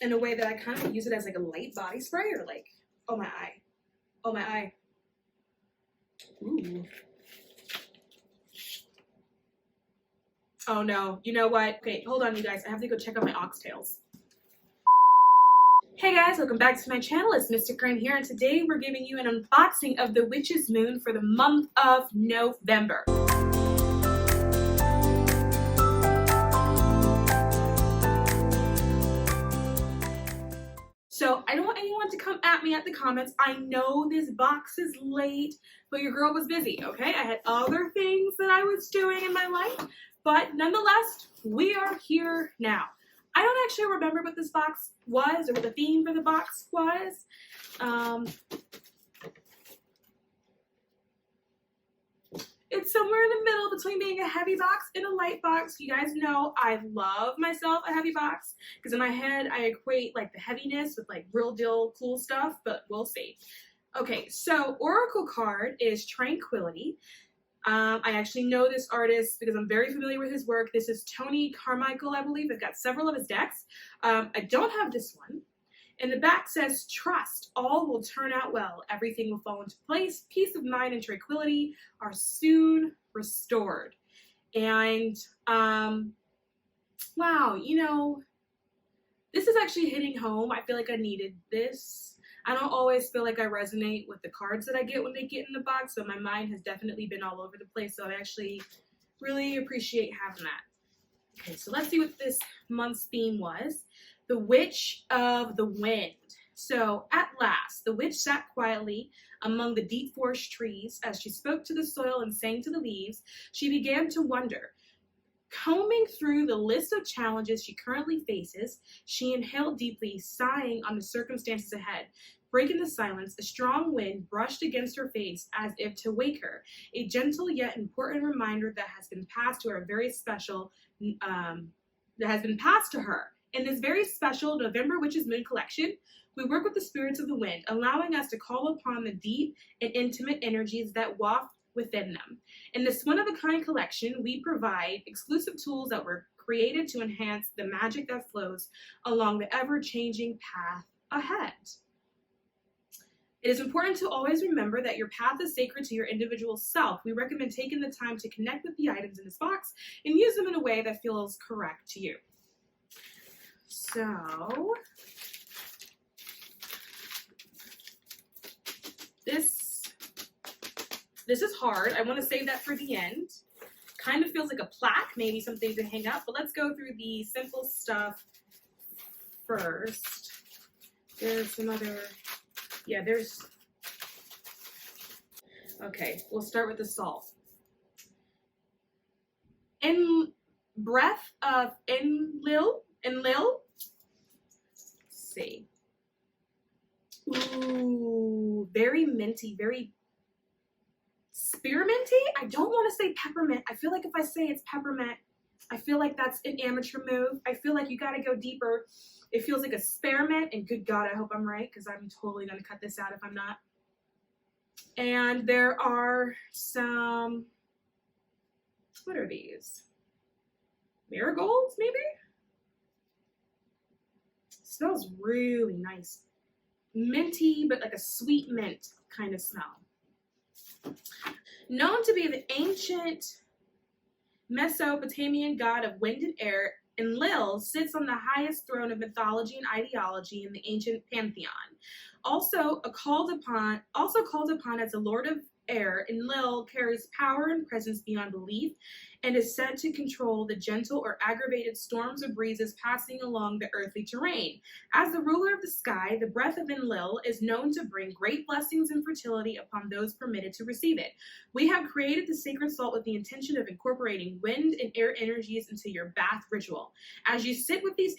in a way that I kind of use it as like a light body spray, or like, oh my eye. Oh my eye. Ooh. Oh no, you know what? Okay, hold on you guys. I have to go check out my oxtails. Hey guys, welcome back to my channel. It's Mystic Rain here, and today we're giving you an unboxing of the Witch's Moon for the month of November. So I don't want anyone to come at me at the comments. I know this box is late, but your girl was busy, okay? I had other things that I was doing in my life, but nonetheless, we are here now. I don't actually remember what this box was or what the theme for the box was. It's somewhere in the middle between being a heavy box and a light box. You guys know I love myself a heavy box because in my head I equate like the heaviness with like real deal cool stuff, but we'll see. Okay, so Oracle card is Tranquility. I actually know this artist because I'm very familiar with his work. This is Tony Carmichael, I believe. I've got several of his decks. I don't have this one. And the back says, trust, all will turn out well. Everything will fall into place. Peace of mind and tranquility are soon restored. And, wow, you know, this is actually hitting home. I feel like I needed this. I don't always feel like I resonate with the cards that I get when they get in the box, so my mind has definitely been all over the place, so I actually really appreciate having that. Okay, so let's see what this month's theme was. The Witch of the Wind. So, at last, the witch sat quietly among the deep forest trees. As she spoke to the soil and sang to the leaves, she began to wonder. Combing through the list of challenges she currently faces, she inhaled deeply, sighing on the circumstances ahead. Breaking the silence, a strong wind brushed against her face as if to wake her, a gentle yet important reminder that has been passed to her very special, that has been passed to her. In this very special November Witch's Moon collection, we work with the spirits of the wind, allowing us to call upon the deep and intimate energies that waft within them. In this one-of-a-kind collection, we provide exclusive tools that were created to enhance the magic that flows along the ever-changing path ahead. It is important to always remember that your path is sacred to your individual self. We recommend taking the time to connect with the items in this box and use them in a way that feels correct to you. So, this is hard. I want to save that for the end. Kind of feels like a plaque, maybe something to hang up, but let's go through the simple stuff first. There's some other, yeah, there's, okay, we'll start with the salt. In breath of Enlil, let's see. Ooh, very minty, very spearminty. I don't want to say peppermint. I feel like if I say it's peppermint, I feel like that's an amateur move. I feel like you got to go deeper. It feels like a spearmint, and good God, I hope I'm right, because I'm totally going to cut this out if I'm not. And there are some, what are these? Marigolds, maybe? Smells really nice. Minty, but like a sweet mint kind of smell. Known to be the ancient Mesopotamian god of wind and air, Enlil sits on the highest throne of mythology and ideology in the ancient pantheon. Also called upon as a lord of air, Enlil carries power and presence beyond belief and is said to control the gentle or aggravated storms or breezes passing along the earthly terrain. As the ruler of the sky, the breath of Enlil is known to bring great blessings and fertility upon those permitted to receive it. We have created the sacred salt with the intention of incorporating wind and air energies into your bath ritual. As you sit with these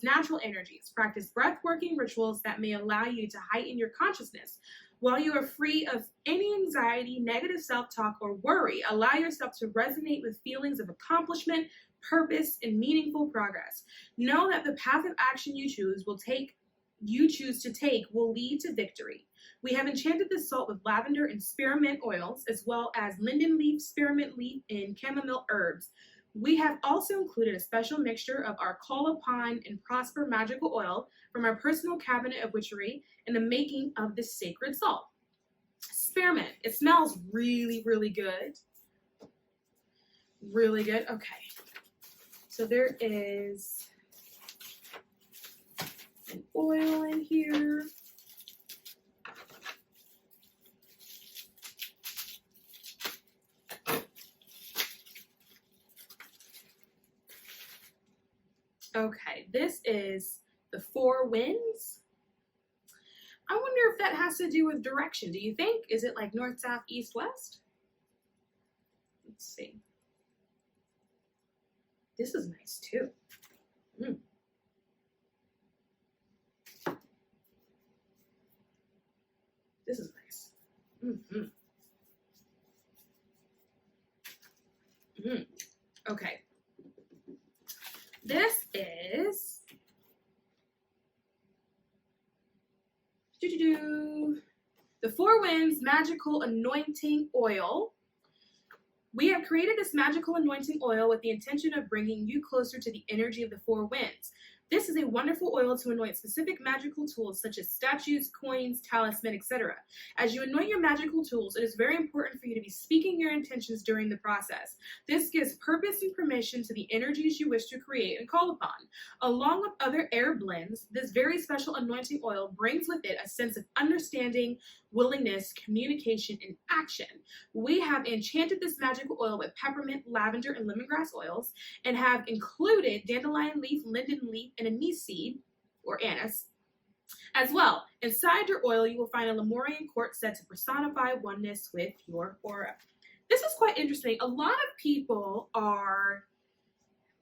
natural energies, practice breath-working rituals that may allow you to heighten your consciousness. While you are free of any anxiety, negative self-talk, or worry, allow yourself to resonate with feelings of accomplishment, purpose, and meaningful progress. Know that the path of action you choose to take will lead to victory. We have enchanted this salt with lavender and spearmint oils, as well as linden leaf, spearmint leaf, and chamomile herbs. We have also included a special mixture of our Call Upon and Prosper magical oil from our personal cabinet of witchery in the making of this sacred salt. Spearmint. It smells really, really good. Really good. Okay. So there is an oil in here. Okay, this is the Four Winds. I wonder if that has to do with direction. Do you think? Is it like north, south, east, west? Let's see. This is nice too. This is nice. Okay. This is the Four Winds Magical Anointing Oil. We have created this magical anointing oil with the intention of bringing you closer to the energy of the four winds. This is a wonderful oil to anoint specific magical tools such as statues, coins, talisman, etc. As you anoint your magical tools, it is very important for you to be speaking your intentions during the process. This gives purpose and permission to the energies you wish to create and call upon. Along with other air blends, this very special anointing oil brings with it a sense of understanding, willingness, communication, and action. We have enchanted this magical oil with peppermint, lavender, and lemongrass oils, and have included dandelion leaf, linden leaf, and anise seed, or anise, as well. Inside your oil, you will find a Lemurian quartz set to personify oneness with your aura. This is quite interesting. A lot of people are,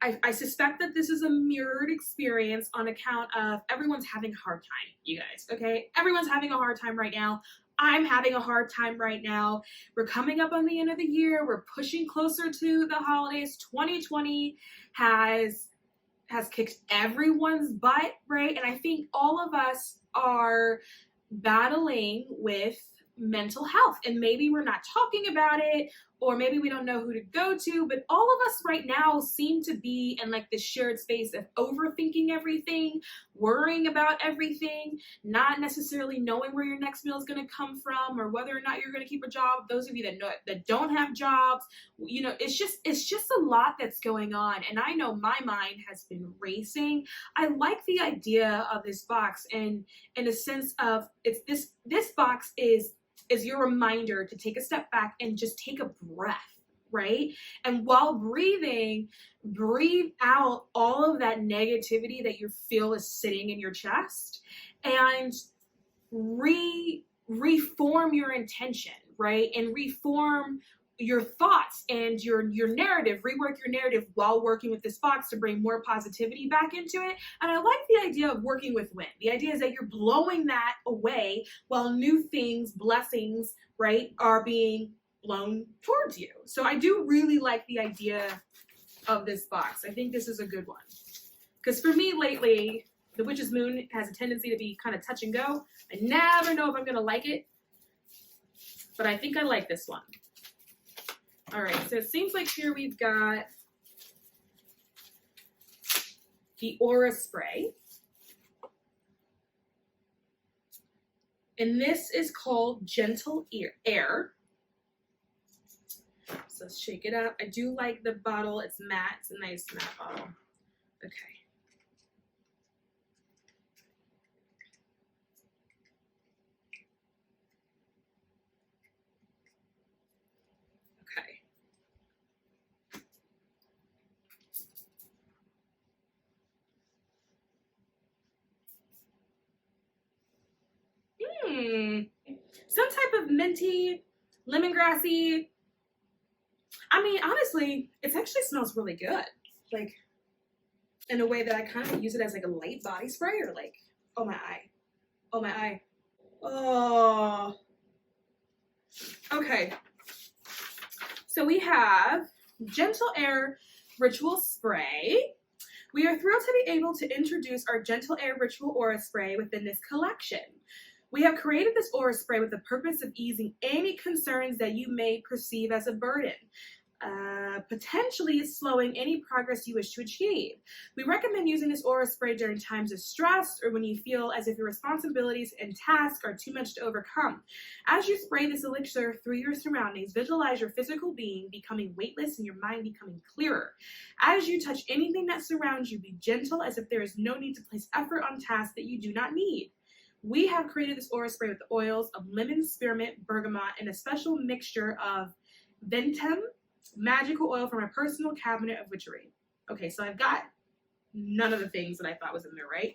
I suspect that this is a mirrored experience on account of everyone's having a hard time, you guys, okay? Everyone's having a hard time right now. I'm having a hard time right now. We're coming up on the end of the year. We're pushing closer to the holidays. 2020 has kicked everyone's butt, right? And I think all of us are battling with mental health, and maybe we're not talking about it, or maybe we don't know who to go to, but all of us right now seem to be in like this shared space of overthinking everything, worrying about everything, not necessarily knowing where your next meal is going to come from or whether or not you're going to keep a job. Those of you that don't have jobs, you know, it's just a lot that's going on, and I know my mind has been racing. I like the idea of this box, and in a sense of it's this box is your reminder to take a step back and just take a breath, right? And while breathing, breathe out all of that negativity that you feel is sitting in your chest, and reform your intention, right? And reform your thoughts and your narrative, rework your narrative while working with this box to bring more positivity back into it. And I like the idea of working with wind. The idea is that you're blowing that away while new things, blessings, right, are being blown towards you. So I do really like the idea of this box. I think this is a good one. Because for me lately, the Witch's Moon has a tendency to be kind of touch and go. I never know if I'm going to like it, but I think I like this one. All right, so it seems like here we've got the Aura Spray. And this is called Gentle Air. So let's shake it up. I do like the bottle. It's matte. It's a nice matte bottle. Okay. Some type of minty, lemongrassy. I mean, honestly, it actually smells really good. Like, in a way that I kind of use it as like a light body spray, or like, oh my eye. Oh my eye. Oh. Okay. So we have Gentle Air Ritual Spray. We are thrilled to be able to introduce our Gentle Air Ritual Aura Spray within this collection. We have created this aura spray with the purpose of easing any concerns that you may perceive as a burden. potentially slowing any progress you wish to achieve. We recommend using this aura spray during times of stress or when you feel as if your responsibilities and tasks are too much to overcome. As you spray this elixir through your surroundings, visualize your physical being becoming weightless and your mind becoming clearer. As you touch anything that surrounds you, be gentle as if there is no need to place effort on tasks that you do not need. We have created this aura spray with the oils of lemon, spearmint, bergamot, and a special mixture of ventum, magical oil from my personal cabinet of witchery. Okay, so I've got none of the things that I thought was in there, right?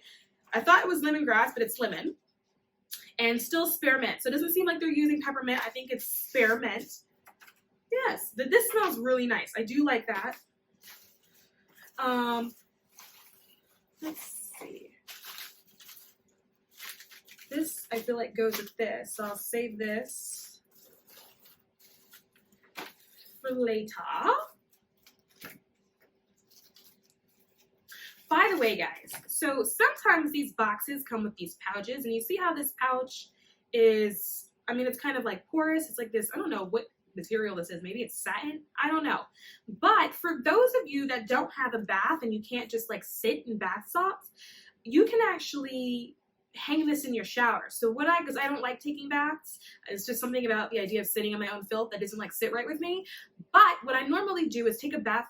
I thought it was lemongrass, but it's lemon. And still spearmint. So it doesn't seem like they're using peppermint. I think it's spearmint. Yes, this smells really nice. I do like that. Let's see. This, I feel like, goes with this. So I'll save this for later. By the way, guys, so sometimes these boxes come with these pouches, and you see how this pouch is, I mean, it's kind of like porous. It's like this, I don't know what material this is. Maybe it's satin. I don't know. But for those of you that don't have a bath and you can't just like sit in bath salts, you can actually hang this in your shower. So because I don't like taking baths, it's just something about the idea of sitting in my own filth that doesn't like sit right with me. But what I normally do is take a bag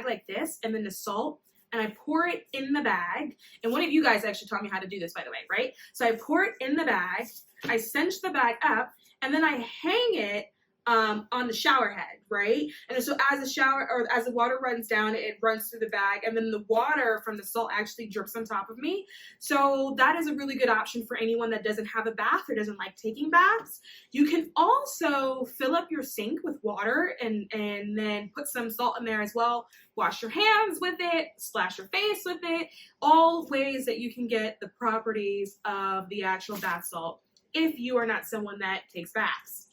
like this and then the salt, and I pour it in the bag. And one of you guys actually taught me how to do this, by the way, right? So I pour it in the bag, I cinch the bag up, and then I hang it on the shower head, right? And so as the water runs down, it runs through the bag, and then the water from the salt actually drips on top of me. So that is a really good option for anyone that doesn't have a bath or doesn't like taking baths. You can also fill up your sink with water and then put some salt in there as well. Wash your hands with it, splash your face with it, all ways that you can get the properties of the actual bath salt if you are not someone that takes baths.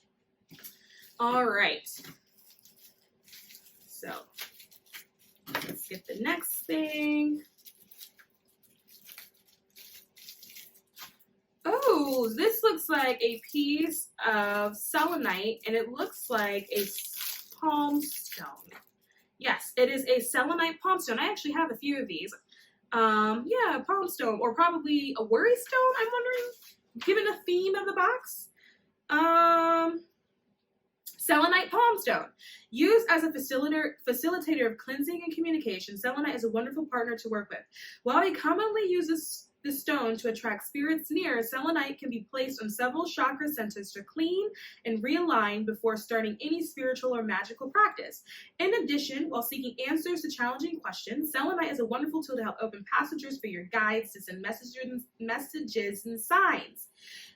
All right, so let's get the next thing. Oh, this looks like a piece of selenite, and it looks like a palm stone. Yes, it is a selenite palm stone. I actually have a few of these. Yeah, palm stone, or probably a worry stone, I'm wondering, given the theme of the box. Selenite palm stone. Used as a facilitator of cleansing and communication, selenite is a wonderful partner to work with. While we commonly use this stone to attract spirits near, selenite can be placed on several chakra centers to clean and realign before starting any spiritual or magical practice. In addition, while seeking answers to challenging questions, selenite is a wonderful tool to help open passages for your guides to send messages and signs.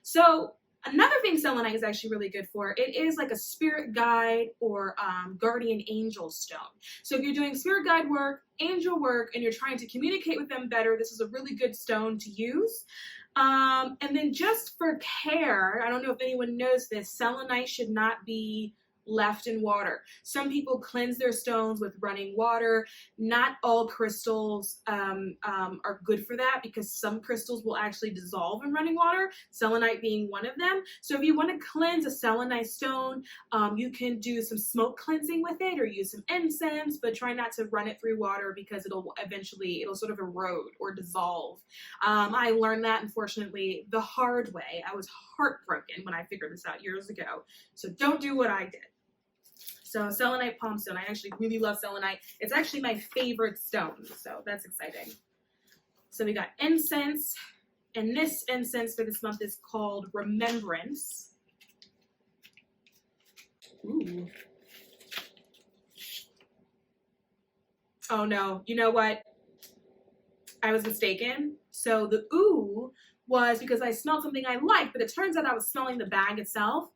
So, another thing selenite is actually really good for, it is like a spirit guide or guardian angel stone. So if you're doing spirit guide work, angel work, and you're trying to communicate with them better, this is a really good stone to use. And then just for care, I don't know if anyone knows this, selenite should not be left in water. Some people cleanse their stones with running water. Not all crystals are good for that, because some crystals will actually dissolve in running water, selenite being one of them. So if you want to cleanse a selenite stone, you can do some smoke cleansing with it or use some incense, but try not to run it through water because it'll sort of erode or dissolve. I learned that, unfortunately, the hard way. I was heartbroken when I figured this out years ago. So don't do what I did. So selenite palm stone, I actually really love selenite. It's actually my favorite stone, so that's exciting. So we got incense, and this incense for this month is called Remembrance. Ooh. Oh no, you know what? I was mistaken. So the ooh was because I smelled something I liked, but it turns out I was smelling the bag itself.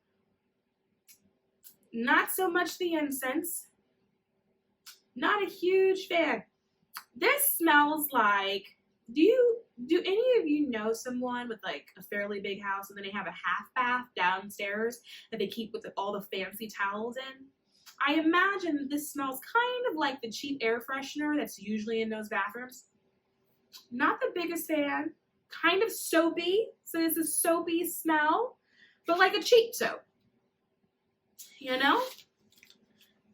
Not so much the incense. Not a huge fan. This smells like, do any of you know someone with like a fairly big house and then they have a half bath downstairs that they keep with all the fancy towels in? I imagine this smells kind of like the cheap air freshener that's usually in those bathrooms. Not the biggest fan. Kind of soapy. So it's a soapy smell, but like a cheap soap. You know?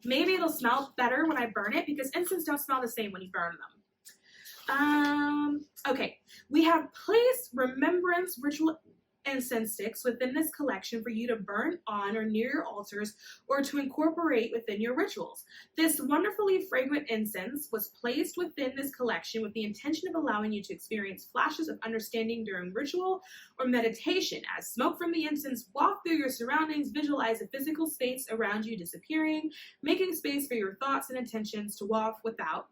Maybe it'll smell better when I burn it because incense don't smell the same when you burn them. Okay, we have placed Remembrance ritual incense sticks within this collection for you to burn on or near your altars or to incorporate within your rituals. This wonderfully fragrant incense was placed within this collection with the intention of allowing you to experience flashes of understanding during ritual or meditation. As smoke from the incense waft through your surroundings, visualize the physical space around you disappearing, making space for your thoughts and intentions to waft throughout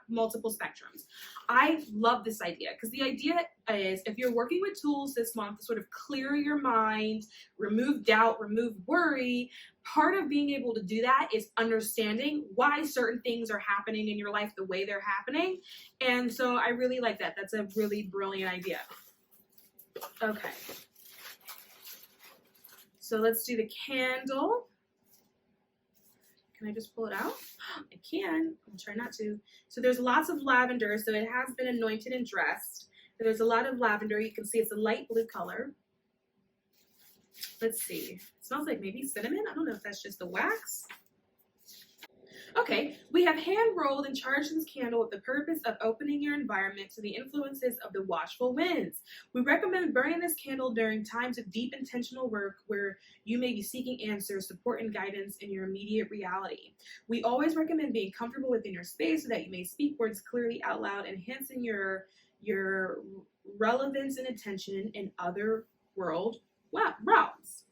multiple spectrums. I love this idea because the idea is if you're working with tools this month to sort of clear your mind, remove doubt, remove worry, part of being able to do that is understanding why certain things are happening in your life the way they're happening. And so I really like that. That's a really brilliant idea. Okay. So let's do the candle. Can I just pull it out? I can. I'll try not to. So there's lots of lavender. So it has been anointed and dressed. There's a lot of lavender. You can see it's a light blue color. Let's see. It smells like maybe cinnamon. I don't know if that's just the wax. Okay, we have hand rolled and charged this candle with the purpose of opening your environment to the influences of the watchful winds. We recommend burning this candle during times of deep intentional work where you may be seeking answers, support, and guidance in your immediate reality. We always recommend being comfortable within your space so that you may speak words clearly out loud, enhancing your relevance and attention in other world realms.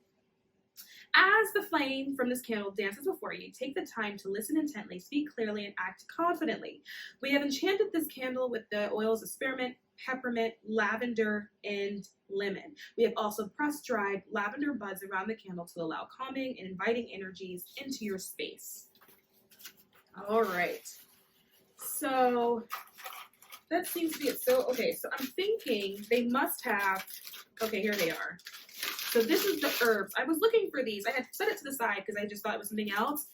As the flame from this candle dances before you, take the time to listen intently, speak clearly, and act confidently. We have enchanted this candle with the oils of spearmint, peppermint, lavender, and lemon. We have also pressed dried lavender buds around the candle to allow calming and inviting energies into your space. All right. So that seems to be it. So, okay, so I'm thinking they must have, okay, here they are. So this is the herbs. I was looking for these. I had set it to the side because I just thought it was something else.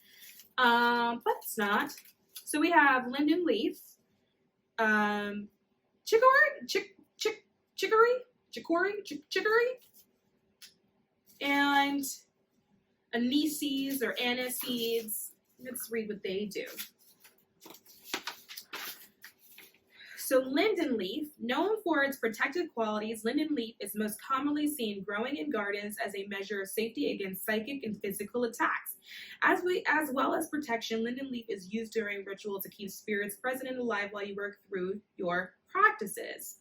But it's not. So we have linden leaf, chicory, and anise seeds or anise seeds. Let's read what they do. So linden leaf, known for its protective qualities, linden leaf is most commonly seen growing in gardens as a measure of safety against psychic and physical attacks. As well as protection, linden leaf is used during ritual to keep spirits present and alive while you work through your practices.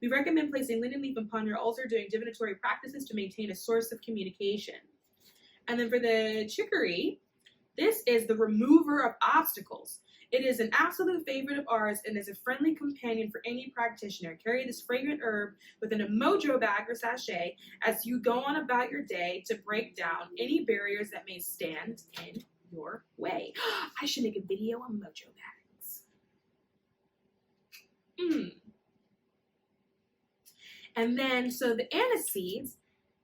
We recommend placing linden leaf upon your altar during divinatory practices to maintain a source of communication. And then for the chicory, this is the remover of obstacles. It is an absolute favorite of ours and is a friendly companion for any practitioner. Carry this fragrant herb within a mojo bag or sachet as you go on about your day to break down any barriers that may stand in your way. I should make a video on mojo bags. And then, so the anise seeds,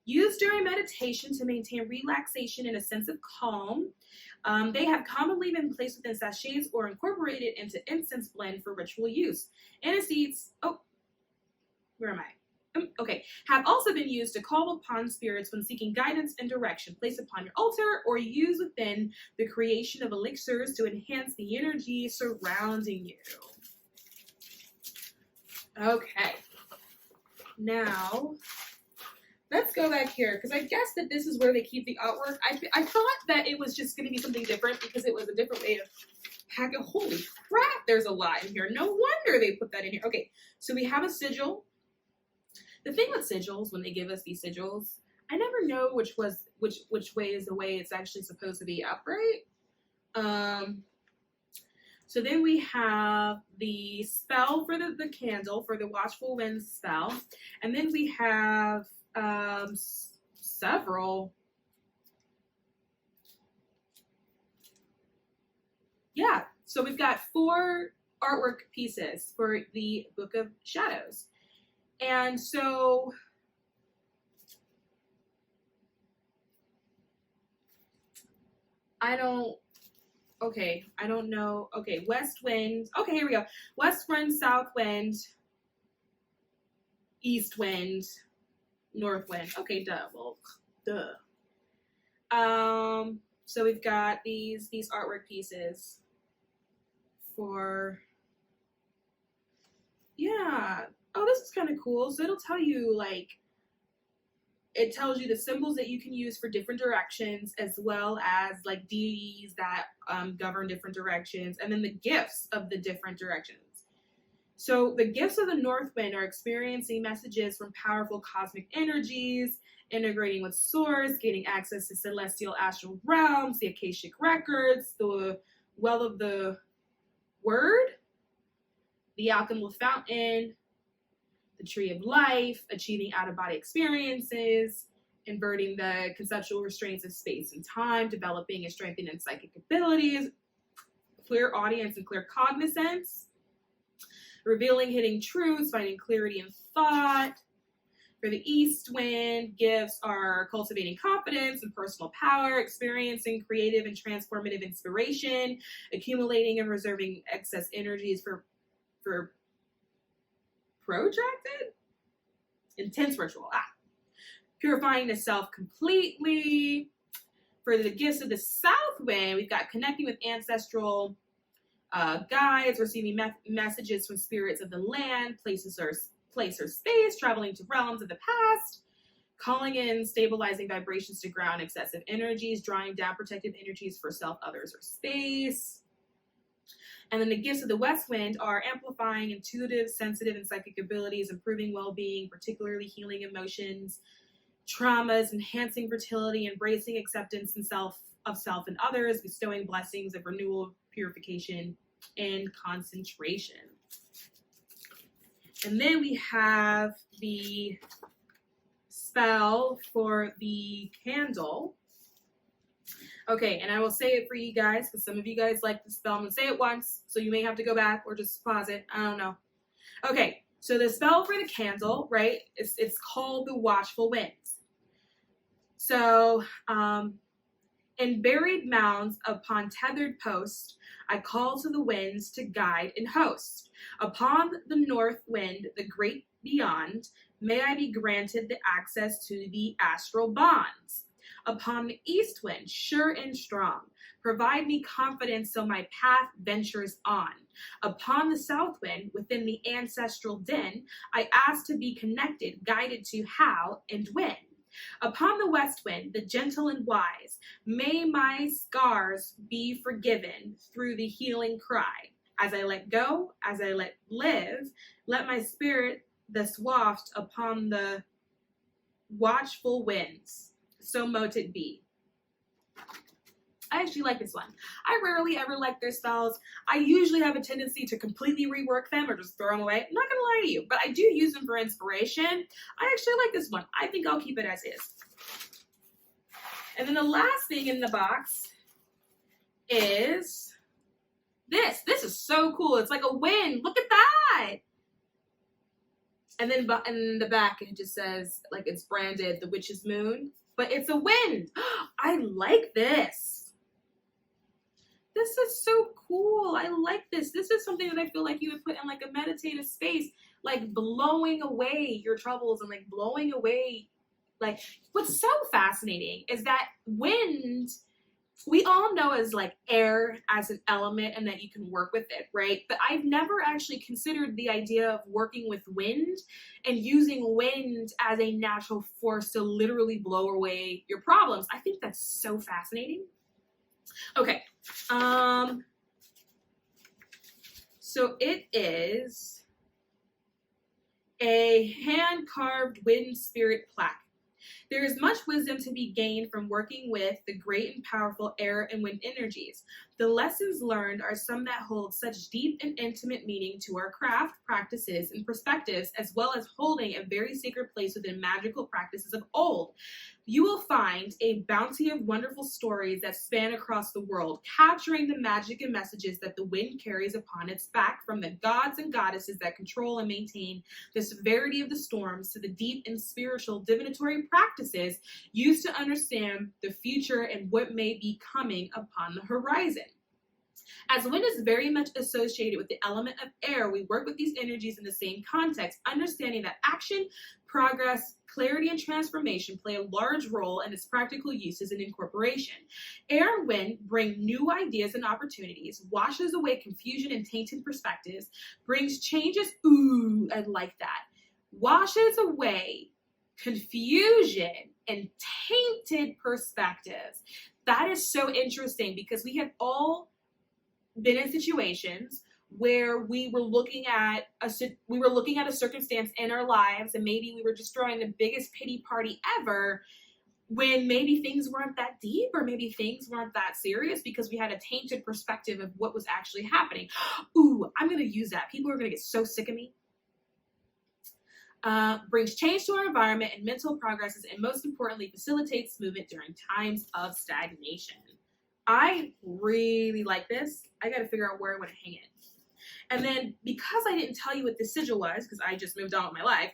used during meditation to maintain relaxation and a sense of calm. They have commonly been placed within sachets or incorporated into incense blend for ritual use. Anise seeds, have also been used to call upon spirits when seeking guidance and direction. Place upon your altar or use within the creation of elixirs to enhance the energy surrounding you. Okay, now let's go back here, because I guess that this is where they keep the artwork. I thought that it was just going to be something different because it was a different way of packing. Holy crap, there's a lot in here. No wonder they put that in here. Okay, so we have a sigil. The thing with sigils, when they give us these sigils, I never know which way is the way it's actually supposed to be upright. So then we have the spell for the candle, for the watchful winds spell. And then we have several. Yeah, so we've got 4 artwork pieces for the Book of Shadows. And so I don't know. Okay, west wind. Okay, here we go. West wind, south wind, east wind, north wind. Okay, duh. Well, duh. So we've got these artwork pieces for, yeah. Oh, this is kind of cool. So it'll tell you, like, it tells you the symbols that you can use for different directions, as well as like deities that govern different directions, and then the gifts of the different directions. So the gifts of the North Wind are experiencing messages from powerful cosmic energies, integrating with Source, gaining access to celestial astral realms, the Akashic records, the Well of the Word, the Alchemical Fountain, the Tree of Life, achieving out-of-body experiences, inverting the conceptual restraints of space and time, developing and strengthening psychic abilities, clear audience and clear cognizance, revealing hidden truths, finding clarity in thought. For the East Wind, gifts are cultivating confidence and personal power, experiencing creative and transformative inspiration, accumulating and reserving excess energies for protracted, intense ritual. Purifying the self completely. For the gifts of the South Wind, we've got connecting with ancestral guides, receiving messages from spirits of the land, place or space, traveling to realms of the past, calling in stabilizing vibrations to ground excessive energies, drawing down protective energies for self, others, or space. And then the gifts of the West Wind are amplifying intuitive, sensitive, and psychic abilities, improving well-being, particularly healing emotions, traumas, enhancing fertility, embracing acceptance of self and others, bestowing blessings of renewal, purification, and concentration. And then we have the spell for the candle. Okay, and I will say it for you guys, because some of you guys like the spell. I'm going to say it once, so you may have to go back or just pause it. I don't know. Okay, so the spell for the candle, right, it's called the Watchful Winds. So, in buried mounds upon tethered posts, I call to the winds to guide and host. Upon the north wind, the great beyond, may I be granted the access to the astral bonds. Upon the east wind, sure and strong, provide me confidence so my path ventures on. Upon the south wind, within the ancestral den, I ask to be connected, guided to how and when. Upon the west wind, the gentle and wise, may my scars be forgiven through the healing cry. As I let go, as I let live, let my spirit thus waft upon the watchful winds. So mote it be. I actually like this one. I rarely ever like their spells. I usually have a tendency to completely rework them or just throw them away. I'm not gonna lie to you, but I do use them for inspiration. I actually like this one. I think I'll keep it as is. And then the last thing in the box is this. This is so cool. It's like a wind. Look at that. And then in the back, it just says, like, it's branded the Witch's Moon, but it's a wind. I like this. This is so cool. I like this. This is something that I feel like you would put in like a meditative space, like blowing away your troubles and like blowing away. Like, what's so fascinating is that wind, we all know as like air as an element and that you can work with it, right? But I've never actually considered the idea of working with wind and using wind as a natural force to literally blow away your problems. I think that's so fascinating. Okay. So it is a hand-carved wind spirit plaque. There is much wisdom to be gained from working with the great and powerful air and wind energies. The lessons learned are some that hold such deep and intimate meaning to our craft, practices, and perspectives, as well as holding a very sacred place within magical practices of old. You will find a bounty of wonderful stories that span across the world, capturing the magic and messages that the wind carries upon its back, from the gods and goddesses that control and maintain the severity of the storms to the deep and spiritual divinatory practices used to understand the future and what may be coming upon the horizon. As wind is very much associated with the element of air, we work with these energies in the same context, understanding that action, progress, clarity, and transformation play a large role in its practical uses and incorporation. Air and wind bring new ideas and opportunities, washes away confusion and tainted perspectives, brings changes, ooh, I like that, washes away confusion and tainted perspectives. That is so interesting because we have all been in situations where we were looking at a circumstance in our lives, and maybe we were just throwing the biggest pity party ever when maybe things weren't that deep, or maybe things weren't that serious because we had a tainted perspective of what was actually happening. Ooh, I'm going to use that. People are going to get so sick of me. Brings change to our environment and mental progresses, and most importantly, facilitates movement during times of stagnation. I really like this. I got to figure out where I want to hang it. And then, because I didn't tell you what this sigil was, because I just moved on with my life,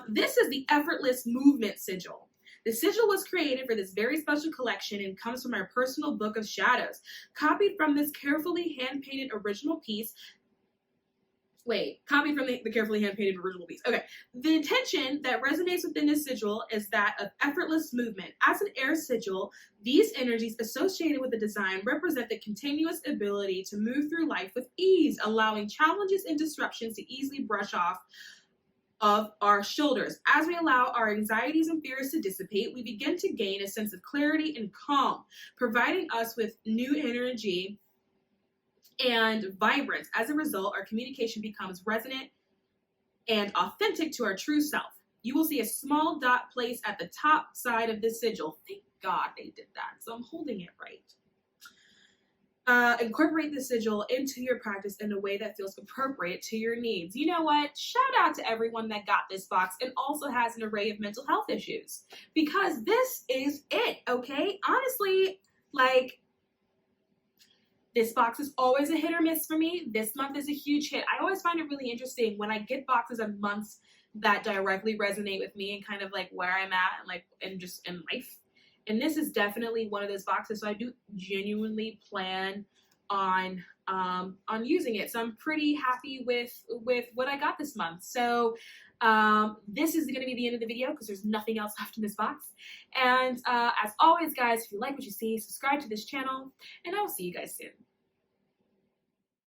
this is the Effortless Movement Sigil. The sigil was created for this very special collection and comes from our personal book of shadows. Copied from this carefully hand-painted original piece. Copied from the carefully hand-painted original piece. Okay. The intention that resonates within this sigil is that of effortless movement. As an air sigil, these energies associated with the design represent the continuous ability to move through life with ease, allowing challenges and disruptions to easily brush off of our shoulders. As we allow our anxieties and fears to dissipate, we begin to gain a sense of clarity and calm, providing us with new energy and vibrance. As a result, our communication becomes resonant and authentic to our true self. You will see a small dot placed at the top side of this sigil. Thank God they did that, so I'm holding it right. Incorporate the sigil into your practice in a way that feels appropriate to your needs. You know what? Shout out to everyone that got this box and also has an array of mental health issues, because this is it, okay? Honestly, like, this box is always a hit or miss for me. This month is a huge hit. I always find it really interesting when I get boxes of months that directly resonate with me and kind of like where I'm at and like and just in life. And this is definitely one of those boxes. So I do genuinely plan on using it. So I'm pretty happy with what I got this month. So this is going to be the end of the video because there's nothing else left in this box. And as always, guys, if you like what you see, subscribe to this channel, and I will see you guys soon.